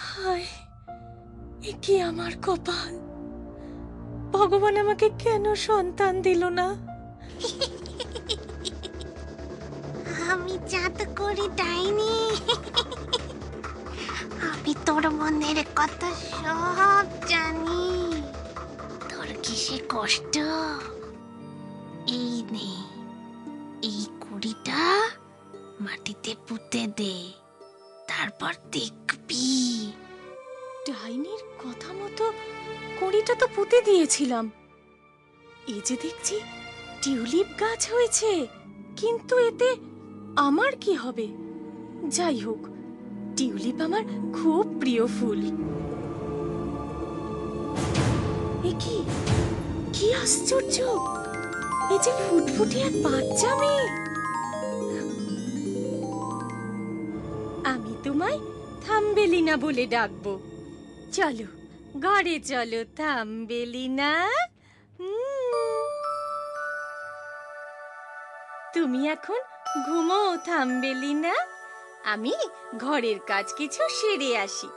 হায়, এ কি আমার কপাল! ভগবান আমাকে কেন সন্তান দিল না? আমি জাদু করি ডাইনি। আমি তোর মনের কথা সব জানি। তোর কিসে কষ্ট? এই নে, এই কুড়িটা মাটিতে পুঁতে দে, তারপর দেখবি। ডাইনির কথা মতো কড়িটা তো পুঁতে দিয়েছিলাম। এই যে দেখছি টিউলিপ গাছ হয়েছে, কিন্তু এতে আমার কি হবে? যাই হোক, টিউলিপ আমার খুব প্রিয় ফুল। এ কি, কি আশ্চর্য! এই যে ফুটফুটে এক বাচ্চা মেয়ে। আমি তোমায় থাম্বেলিনা বলে ডাকবো। চলো ঘরে চলো থাম্বেলিনা। তুমি এখন ঘুমো থাম্বেলিনা, আমি ঘরের কাজ কিছু সেরে আসি,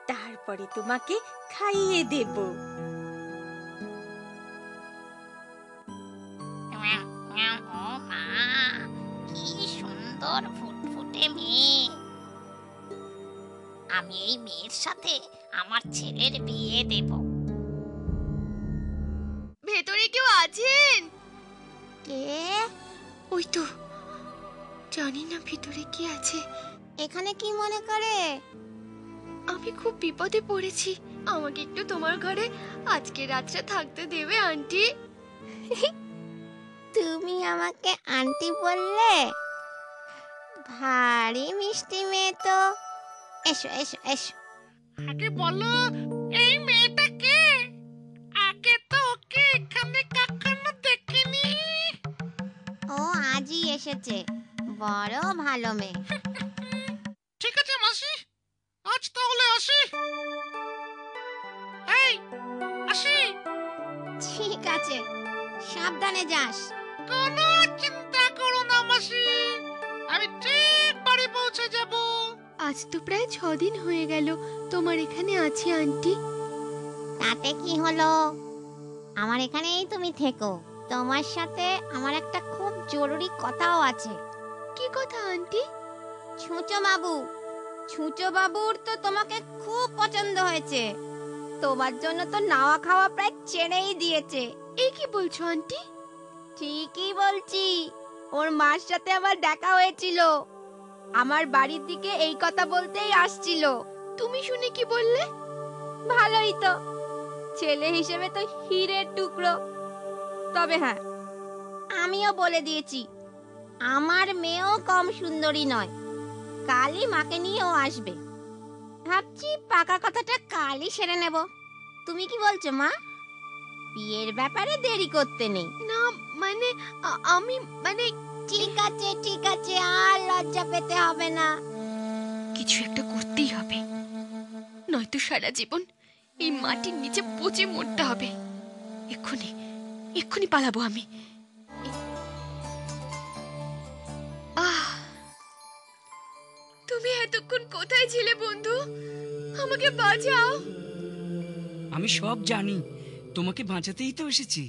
তারপরে তোমাকে খাইয়ে দেব। ও মা, কি সুন্দর ফুটফুটে মেয়ে। আমি এই মেয়ের সাথে আমার ছেলের বিয়ে দেব। ভেতরে কেউ আছেন? কে? ওই তো, জানি না ভিতরে কি আছে। এখানে কি মনে করে? আমি খুব বিপদে পড়েছি, আমাকে একটু তোমার ঘরে আজকে রাতটা থাকতে দেবে আন্টি? তুমি আমাকে আন্টি বললে? ভারী মিষ্টি মেয়ে তো। এসো এসো এসো। আগে বলো, এই মেয়েটা কে? আগে তো ওকে এখানে কখনো দেখিনি। ও আজই এসেছে, বড় ভালো মেয়ে। ঠিক আছে মাসি, আজ তাহলে আসি। এই আসি। ঠিক আছে, সাবধানে যাস। কোনো চিন্তা করো না মাসি, আমি ঠিক বাড়ি পৌঁছে যাব। আজ তো প্রায় 6 দিন হয়ে গেল তোমার এখানে আছি আন্টি। তাতে কি হলো, আমার এখানেই তুমি থেকো। তোমার সাথে আমার একটা খুব জরুরি কথাও আছে। কি কথা আন্টি? ছুঁচো বাবু, ছুঁচো বাবুর তো তোমাকে খুব পছন্দ হয়েছে। তোমার জন্য তো নাওয়া খাওয়া প্রায় ছেড়েই দিয়েছে। এই কি বলছো আন্টি? ঠিকই বলছি, ওর মার সাথে আমার দেখা হয়েছিল। আমার বাড়ির দিকে এই কথা বলতেই আসছিল। তুমি শুনে কি বললে? ভালোই তো, ছেলে হিসেবে তো হীরের টুকরো। তবে হ্যাঁ, আমিও বলে দিয়েছি আমার মেয়েও কম সুন্দরী নয়। কালই মাকে নিয়েও আসবে। ভাবছি পাকা কথাটা কালই সেরে নেব। তুমি কি বলছো মা? বিয়ের ব্যাপারে দেরি করতে নেই। না মানে আমি মানে ঠিক আছে ঠিক আছে, আর লজ্জা পেতে হবে না। কিছু একটা করতেই হবে, নয়তো সারা জীবন এই মাটির নিচে পচে মরতে হবে। এক্ষুনি এক্ষুনি পালাবো আমি। তুমি এতক্ষণ কোথায় ছিলে বন্ধু? আমাকে বাঁচাও। আমি সব জানি, তোমাকে বাঁচাতেই তো এসেছি।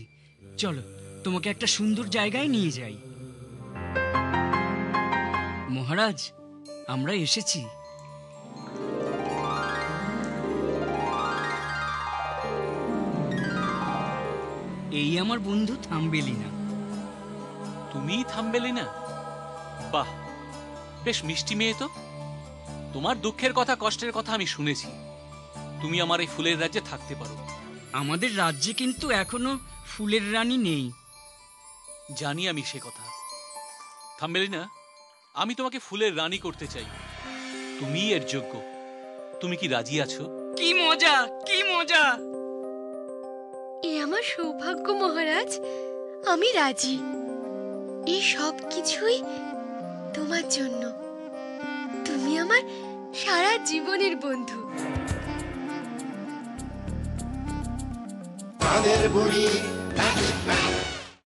চলো তোমাকে একটা সুন্দর জায়গায় নিয়ে যাই। মহারাজ, আমরা এসেছি। এই আমার বন্ধু থাম্বেলিনা। তুমিই থাম্বেলিনা? বাহ, বেশ মিষ্টি মেয়ে তো। তোমার দুঃখের কথা, কষ্টের কথা আমি শুনেছি। তুমি আমার এই ফুলের রাজ্যে থাকতে পারো। আমাদের রাজ্যে কিন্তু এখনো ফুলের রানী নেই। জানি আমি সে কথা। থাম্বেলিনা, আমি তোমাকে ফুলের রানী করতে চাই। তুমি এর যোগ্য। তুমি কি রাজি আছো? কি মজা, কি মজা! এ আমার সৌভাগ্য মহারাজ, আমি রাজি। এই সব কিছুই তোমার জন্য। তুমি আমার সারা জীবনের বন্ধু। বুড়ি